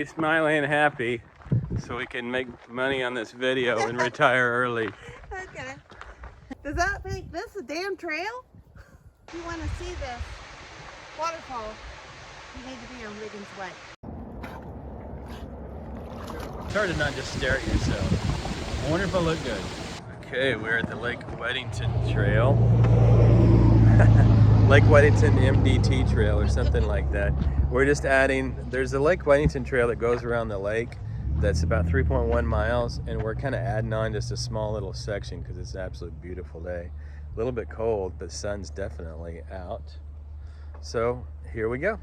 He's smiling and happy so we can make money on this video and retire early. Okay. Does that make this a damn trail? If you want to see this waterfall, you need to be on Wiggins Way. It's hard to not just stare at yourself. I wonder if I look good. Okay, we're at the Lake Wedington Trail. Lake Wedington MDT Trail or something like that. We're just adding, there's a Lake Wedington Trail that goes around the lake that's about 3.1 miles, and we're kind of adding on just a small little section because it's an absolute beautiful day. A little bit cold, but sun's definitely out. So here we go.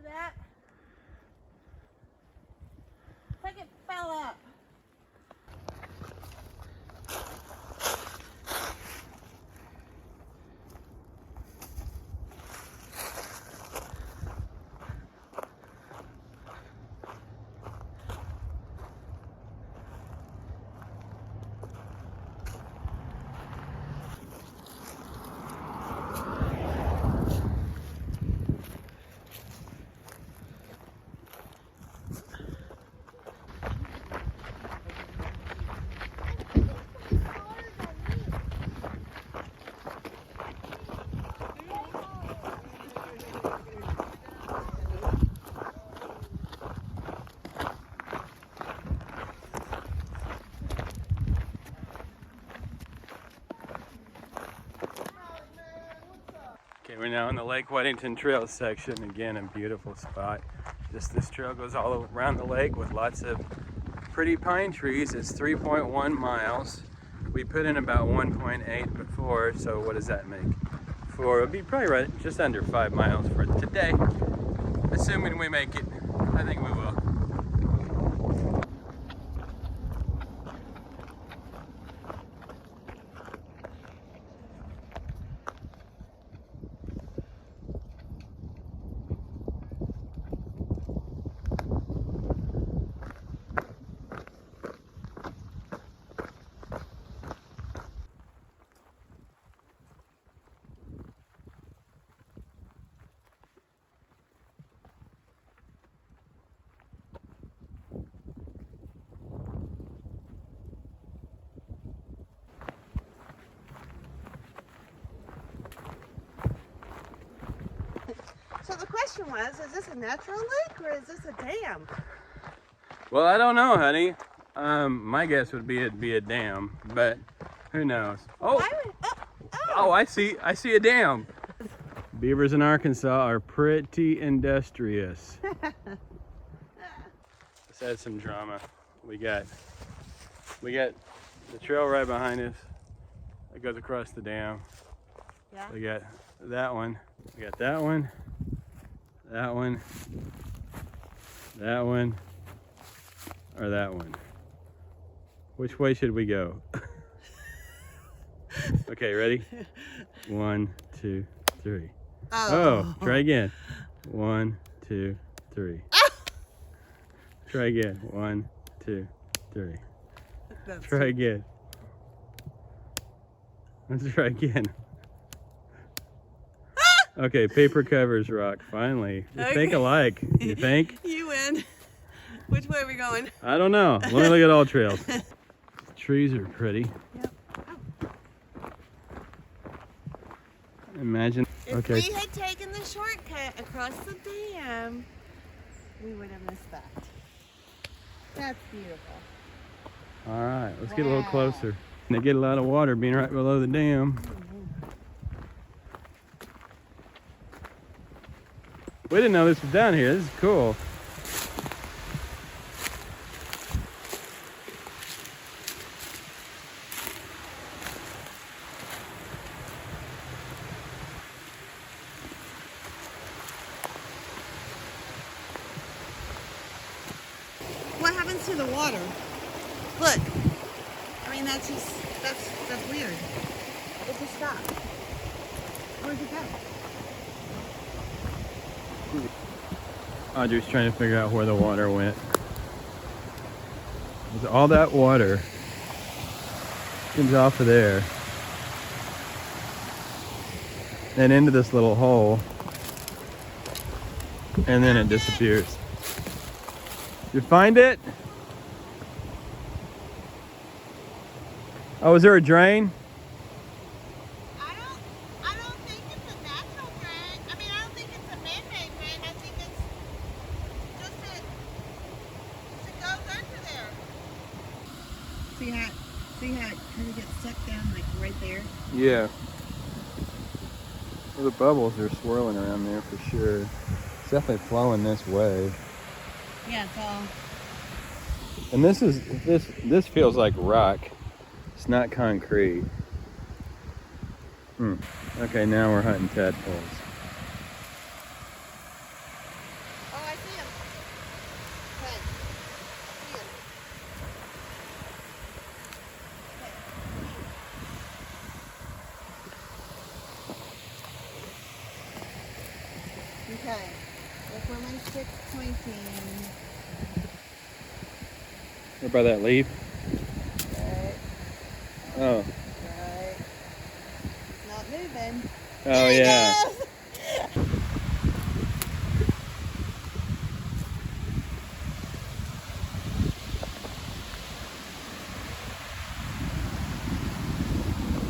That? Like it fell up. Okay, we're now in the Lake Wedington Trail section. Again, a beautiful spot. This trail goes all around the lake with lots of pretty pine trees. It's 3.1 miles. We put in about 1.8 before, so what does that make? It'll be probably right just under 5 miles for today. Assuming we make it. I think we will. So the question was, is this a natural lake or is this a dam? Well, I don't know, honey. My guess would be it'd be a dam, but who knows? Oh, I see a dam. Beavers in Arkansas are pretty industrious. Let's add some drama. We got the trail right behind us that goes across the dam. Yeah. We got that one. We got that one. That one. That one. Or that one. Which way should we go? Okay, ready? 1, 2, 3. Oh, try again. 1, 2, 3. Try again. 1, 2, 3. Try again. Let's try again. Okay, paper covers rock. Finally, we think alike. You think? You win. Which way are we going? I don't know. Let me look at all trails. Trees are pretty. Yep. Imagine. If we had taken the shortcut across the dam, we would have missed that. That's beautiful. All right, let's get a little closer. They get a lot of water being right below the dam. We didn't know this was down here. This is cool. What happens to the water? Look. I mean, that's weird. It just stopped. Where'd it go? Audrey's trying to figure out where the water went. All that water comes off of there and into this little hole, and then it disappears. You find it? Oh, is there a drain? I don't think it's a natural drain. I mean, I don't think it's a man-made drain. I think it's just it goes under there. See how it kind of gets stuck down like right there? Yeah. Well, the bubbles are swirling around there for sure. It's definitely flowing this way. Yeah, it's all. And this feels like rock. It's not concrete. Okay, now we're hunting tadpoles. Oh, I see him. Okay. I see him. Okay. Look where my stick's pointing. What about that leaf? Right. Oh. Right. It's not moving. Oh, there yeah. It goes.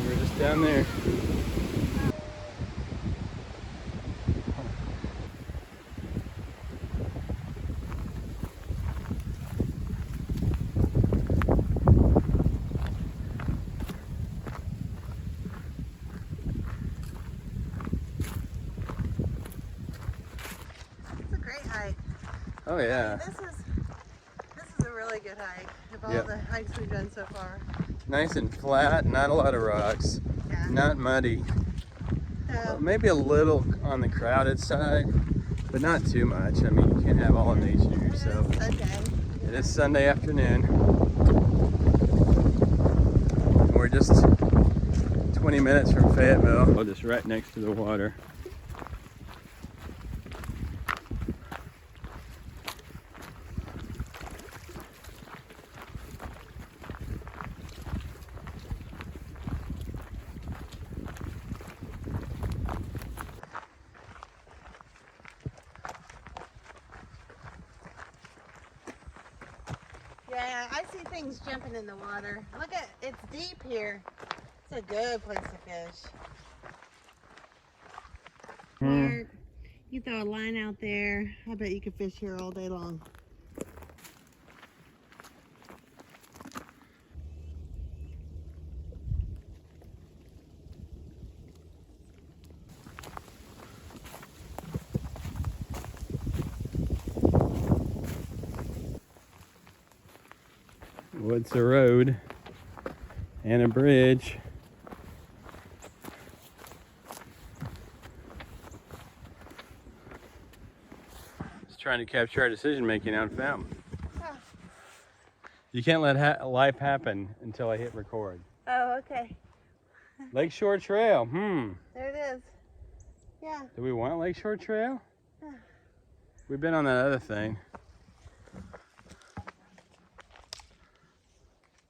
We were just down there. Oh yeah. This is a really good hike of all the hikes we've done so far. Nice and flat, not a lot of rocks, Yeah. not muddy. So, Maybe a little on the crowded side, but not too much. I mean, you can't have all of nature to yourself. okay. It is Sunday afternoon. We're just 20 minutes from Fayetteville. Oh, just right next to the water. Yeah, I see things jumping in the water. Look at it's deep here. It's a good place to fish. Or you throw a line out there. I bet you could fish here all day long. What's a road and a bridge? Just trying to capture our decision making out of Fountain. You can't let life happen until I hit record. Oh, okay. Lakeshore Trail. There it is. Yeah. Do we want Lakeshore Trail? We've been on that other thing.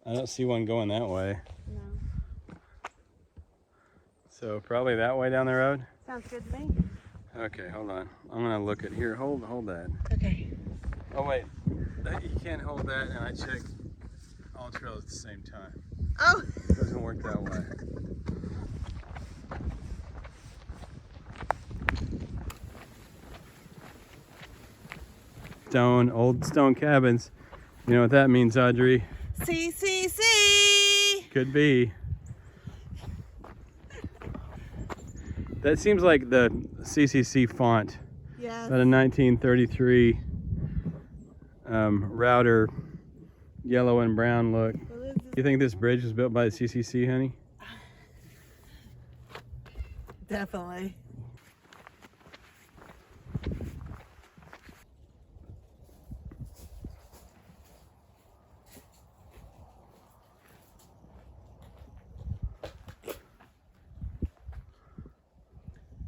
I don't see one going that way. No. So probably that way down the road? Sounds good to me. Okay, hold on. I'm gonna look at here. Hold that. Okay. Oh wait, you can't hold that, and I checked all trails at the same time. Oh. It doesn't work that way. Old stone cabins. You know what that means, Audrey? CCC. Could be. That seems like the CCC font. Yes. About a 1933 router, yellow and brown look. You think this bridge was built by the CCC, honey? Definitely.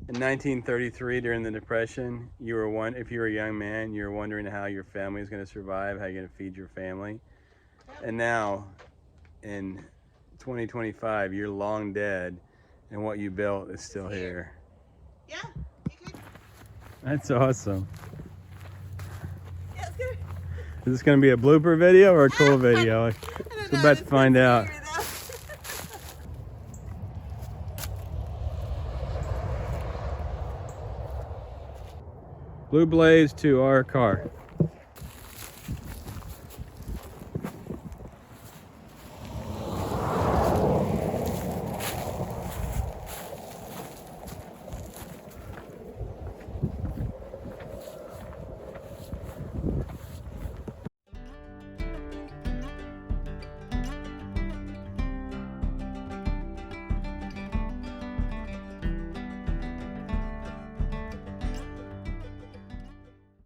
In 1933, during the Depression, if you were a young man, you were wondering how your family was going to survive, how you're going to feed your family. And now, in 2025, you're long dead, and what you built is still here. Yeah. You could. That's awesome. Yeah, it's good. Is this going to be a blooper video or a cool video? We're about to find out. Blue blaze to our car.